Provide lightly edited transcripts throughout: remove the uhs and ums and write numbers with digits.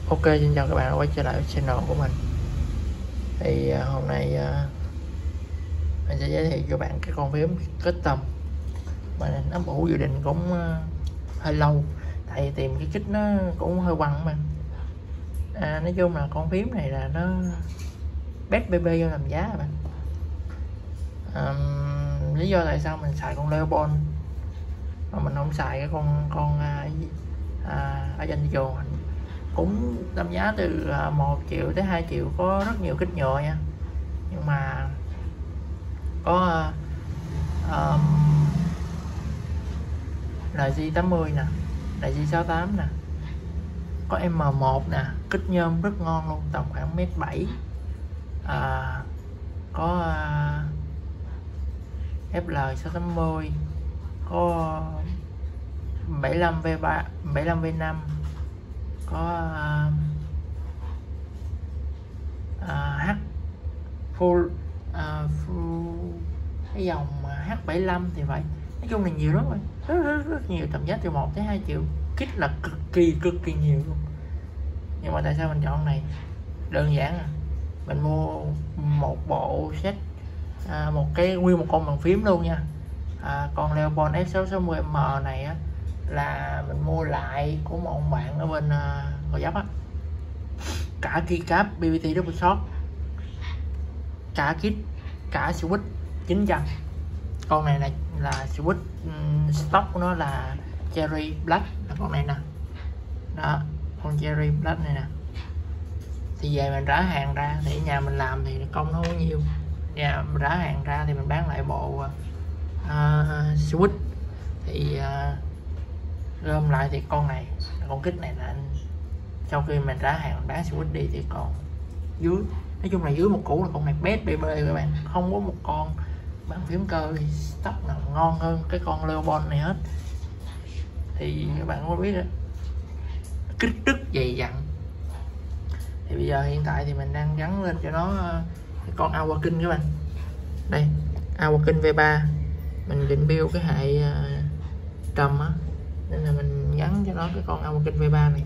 Ok, xin chào các bạn đã quay trở lại với channel của mình. Thì hôm nay mình sẽ giới thiệu cho bạn cái con phím kết tầm mà ấp ủ dự định cũng hơi lâu, tại vì tìm cái kích nó cũng hơi quăng mà. Nói chung là con phím này là nó best BB vô làm giá rồi bạn. Lý do tại sao mình xài con Leopold mà mình không xài cái con ở trên thị trường, cũng tầm giá từ 1 triệu tới 2 triệu, có rất nhiều kích nhựa nha, nhưng mà có LG80 nè, LG68 nè, có M1 nè, kích nhôm rất ngon luôn, tầm khoảng 1m7. Có FL680, có 75V3, 75V5, có H full cái dòng H75 thì vậy. Nói chung là nhiều lắm rồi, rất nhiều, tầm giá từ 1 tới 2 triệu, kit là cực kỳ nhiều luôn. Nhưng mà tại sao mình chọn này? Đơn giản mình mua một bộ set, nguyên một con bàn phím luôn nha. Con Leopold F660M này á, là mình mua lại của một bạn ở bên Gò Vấp á, cả keycap BBT double shot, cả kit, cả switch 900. Con này là switch stock của nó là Cherry Black, là con này nè, đó, con Cherry Black này nè. Thì về mình rã hàng ra, thì nhà mình làm thì công nó không có nhiều, nhà mình rã hàng ra thì mình bán lại bộ switch. Thì gom lại thì con này, con kit này là sau khi mình rã hàng mình bán switch đi thì còn dưới, nói chung là dưới một củ là con này best BB các bạn, không có một con bàn phím cơ stock nào ngon hơn cái con Leopold này hết. Thì các bạn có biết đó, kích rất dày dặn. Thì bây giờ hiện tại thì mình đang gắn lên cho nó cái con Awaken các bạn. Đây, Awaken V3, mình định build cái hệ trầm á, nên là mình gắn cho nó cái con Awaken V3 này.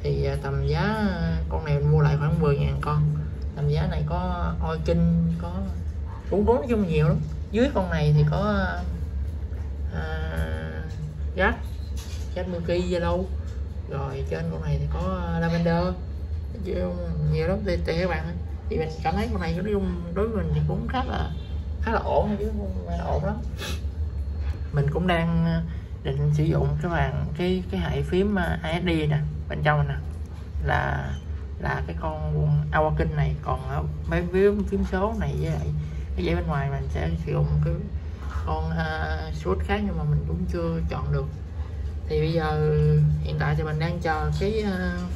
Thì tầm giá con này mình mua lại khoảng 10.000 con. Tầm giá này có Oiken, có cũng nói chung nhiều lắm. Dưới con này thì có Gat Milky Yellow, rồi trên con này thì có Lavender, nhiều lắm. Thì các bạn, thì mình cảm thấy con này nói chung đối với mình thì cũng khá là ổn, chứ không phải là ổn lắm. Mình cũng đang định sử dụng cái hệ phím ASD nè, bên trong nè là cái con Awaken này. Còn mấy phím số này với lại cái dãy bên ngoài mình sẽ sử dụng cái con switch khác, nhưng mà mình cũng chưa chọn được. Thì bây giờ hiện tại thì mình đang chờ cái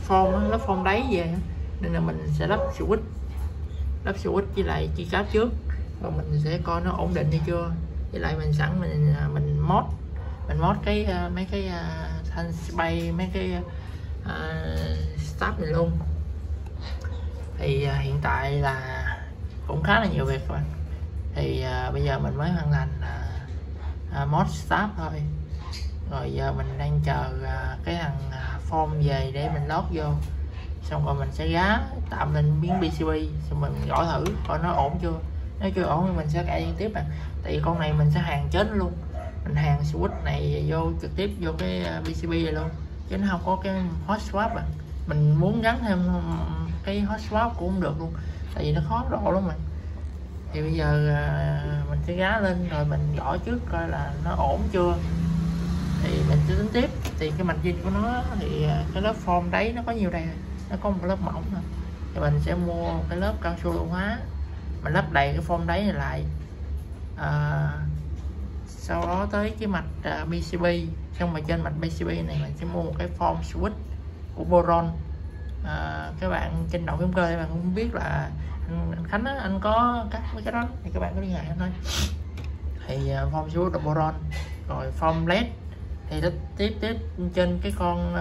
form, lớp form đáy về, nên là mình sẽ lắp switch với lại keycap trước, rồi mình sẽ coi nó ổn định hay chưa. Với lại mình sẵn mình mod cái mấy cái thanh bay, mấy cái start này luôn. Thì hiện tại là cũng khá là nhiều việc các bạn. Thì bây giờ mình mới hoàn thành mod start thôi, rồi giờ mình đang chờ cái thằng form về để mình lót vô, xong rồi mình sẽ gá tạm lên miếng PCB, xong mình gõ thử coi nó ổn chưa. Nếu chưa ổn thì mình sẽ cải tiếp bạn. Tại vì con này mình sẽ hàng chết luôn, mình hàng switch này vô trực tiếp vô cái PCB này luôn, chứ nó không có cái hot swap bạn. Mình muốn gắn thêm cái hot swap cũng không được luôn, tại vì nó khó độ lắm mà. Thì bây giờ mình sẽ gá lên rồi mình gõ trước coi là nó ổn chưa, thì mình sẽ tính tiếp. Thì cái mạch zin của nó thì cái lớp form đấy nó có nhiều đây, nó có một lớp mỏng thôi, thì mình sẽ mua cái lớp cao su lưu hóa, mình lắp đầy cái form đấy này lại. Sau đó tới cái mạch PCB, xong rồi trên mạch PCB này mình sẽ mua một cái form switch của Boron. Các bạn trên đầu phím cơ thì bạn cũng biết là anh Khánh á, anh có các mấy cái đó thì các bạn có liên hệ thôi. Thì form switch là Boron, rồi form led thì tiếp trên cái con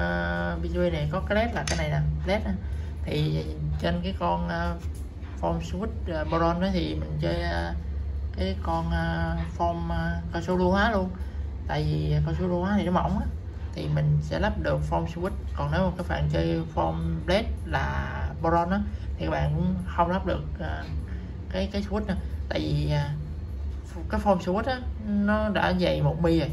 PCB này có cái led, là cái này nè, led. Thì trên cái con form switch Boron đó thì mình chơi cái con form cao su lưu hóa luôn. Tại vì cao su lưu hóa thì nó mỏng á, thì mình sẽ lắp được form switch Còn nếu mà các bạn chơi form blade là boron á thì các bạn cũng không lắp được cái switch nữa, tại vì cái form switch á nó đã dày 1 mi rồi,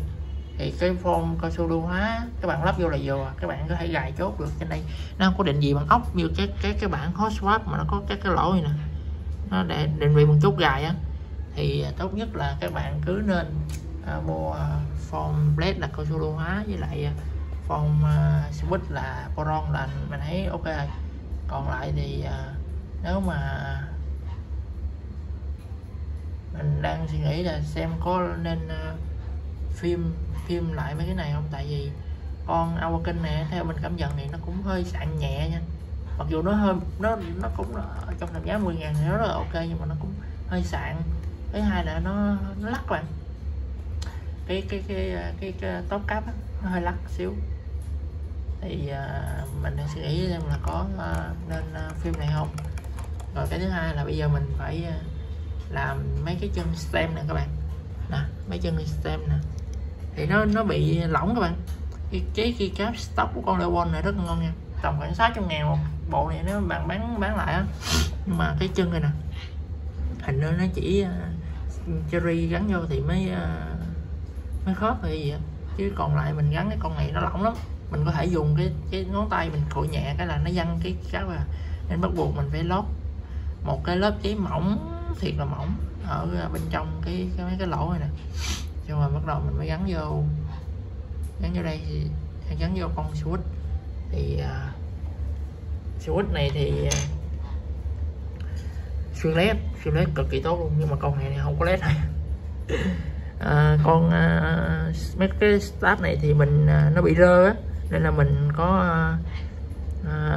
thì cái form cao su lưu hóa các bạn lắp vô là vừa, các bạn có thể gài chốt được. Trên đây nó không có định vị bằng ốc như cái bảng hot swap mà nó có các cái lỗ này nè, nó để định vị bằng chốt gài á. Thì tốt nhất là các bạn cứ nên mua form blade là cao su lưu hóa với lại form switch là boron là mình thấy ok rồi. Còn lại thì nếu mà mình đang suy nghĩ là xem có nên phim lại mấy cái này không, tại vì con Awaken này theo mình cảm nhận thì nó cũng hơi sạn nhẹ nha, mặc dù nó hơi nó cũng trong tầm giá 10.000 thì nó rất là ok, nhưng mà nó cũng hơi sạn. Thứ hai là nó lắc bạn, cái top cap á, nó hơi lắc xíu. Thì mình đang suy nghĩ xem là có nên phim này không. Rồi cái thứ hai là bây giờ mình phải làm mấy cái chân stem nè các bạn nè, mấy chân stem nè thì nó bị lỏng các bạn. Cái keycap stock của con Leon này rất ngon nha, tầm khoảng 600.000 một bộ này nếu bạn bán lại á. Nhưng mà cái chân này nè hình như nó chỉ cherry gắn vô thì mới khớp hay gì á, chứ còn lại mình gắn cái con này nó lỏng lắm. Mình có thể dùng cái ngón tay mình cội nhẹ cái là nó văng cái cáp à, nên bắt buộc mình phải lót một cái lớp giấy mỏng, thiệt là mỏng ở bên trong mấy cái lỗ này nè, xong rồi bắt đầu mình mới gắn vô đây thì gắn vô con switch. Thì switch này thì xuyên led cực kỳ tốt luôn, nhưng mà con này không có led này. Con mấy cái start này thì mình nó bị rơ á, nên là mình có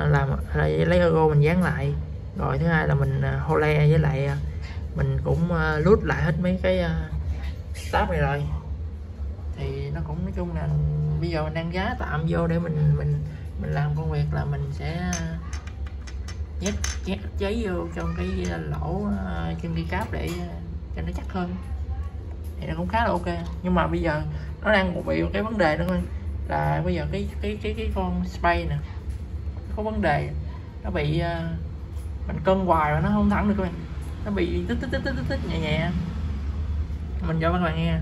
làm lấy logo mình dán lại. Rồi thứ hai là mình hole với lại mình cũng lút lại hết mấy cái start này rồi. Thì nó cũng nói chung là bây giờ mình đang giá tạm vô để mình làm công việc là mình sẽ nhét giấy vô trong cái lỗ trên cái cáp để cho nó chắc hơn, thì nó cũng khá là ok. Nhưng mà bây giờ nó đang bị một cái vấn đề nữa thôi, là bây giờ cái con spray nè có vấn đề, nó bị mình cân hoài mà nó không thẳng được các bạn, nó bị tích nhẹ nhẹ. Mình cho các bạn nghe.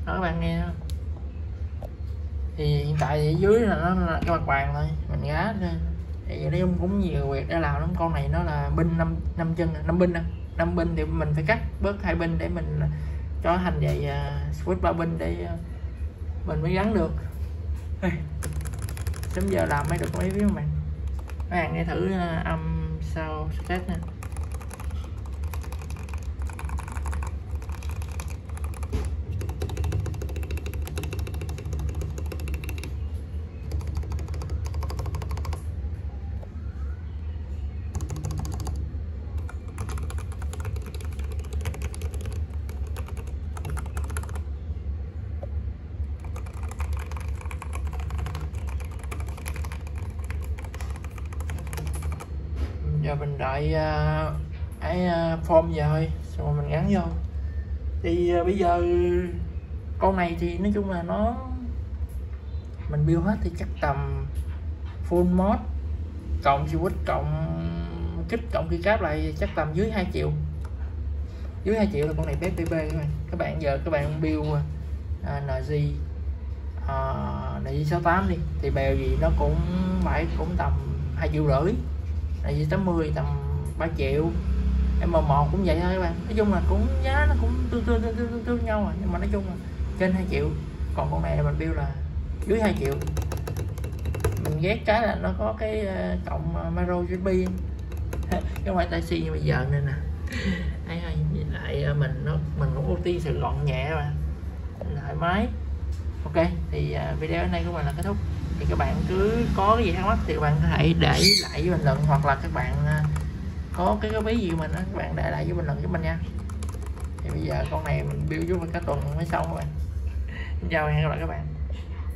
Đó, các bạn nghe. Thì hiện tại thì dưới là nó là cái mặt bàn thôi, mình gá lên. Thì nói chung cũng nhiều việc để làm lắm. Con này nó là binh 5 chân, 5 binh nè, 5 binh thì mình phải cắt bớt 2 binh để mình cho thành vậy switch 3 binh để mình mới gắn được. Sớm giờ làm mới được mấy víu bạn. Các bạn nghe thử âm sao test nè. Giờ mình đợi cái form về thôi, xong rồi mình gắn vô. Thì bây giờ con này thì nói chung là mình build hết thì chắc tầm full mod cộng switch cộng kích cộng keycap lại chắc tầm dưới 2 triệu. Dưới 2 triệu là con này BPP các bạn. Giờ các bạn build NG NG68 đi thì bèo gì nó cũng tầm 2,5 triệu. Này 80 tầm 3 triệu. M1 cũng vậy thôi các bạn. Nói chung là cũng giá nó cũng tương nhau rồi, nhưng mà nói chung là trên 2 triệu. Còn con này mình build là dưới 2 triệu. Mình ghét cái là nó có cái cộng micro USB cái ngoại tai C như bây giờ nên nè. Thấy thôi, lại mình cũng ưu tiên sự gọn nhẹ mà thoải mái. Ok, thì video này của mình là kết thúc. Thì các bạn cứ có cái gì thắc mắc thì các bạn có thể để lại với bình luận, hoặc là các bạn có cái góp ý gì mình các bạn để lại với bình luận với mình nha. Thì bây giờ con này mình build với cả tuần mới xong các bạn. Xin chào và hẹn gặp lại các bạn.